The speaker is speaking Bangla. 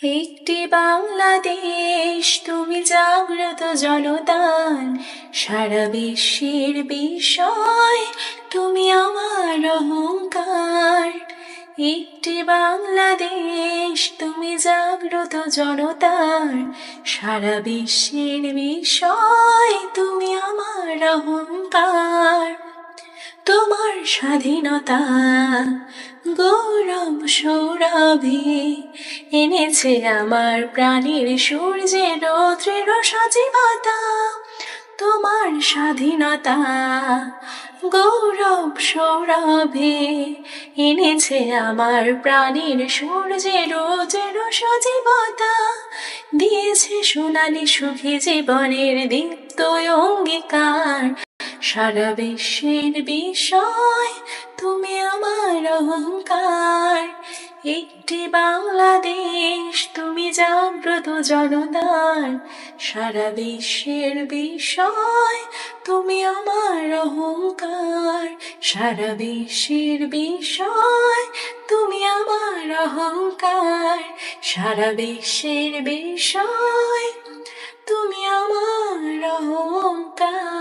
একটি বাংলাদেশ, তুমি জাগ্রত জনতার সারা বিশ্বের বিষয়, তুমি আমার অহংকার। একটি বাংলাদেশ, তুমি জাগ্রত জনতার সারা বিশ্বের বিষয়, তুমি আমার অহংকার। তোমার স্বাধীনতা গৌরব সৌরভে এনেছে আমার প্রাণের সূর্যের দৃঢ় সজীবতা। তোমার স্বাধীনতা গৌরব সৌরভে এনেছে আমার প্রাণের সূর্যের দৃঢ় সজীবতা। দিয়েছে সোনালি সুখী জীবনের দীপ্ত অঙ্গীকার। সারা বিশ্বের বিষয়, তুমি আমার অহংকার। একটি বাংলাদেশ, তুমি জাগ্রত জনতার সারা বিশ্বের বিষয়, তুমি আমার অহংকার। সারা বিশ্বের বিষয়, তুমি আমার অহংকার। সারা বিশ্বের বিষয়, তুমি আমার অহংকার।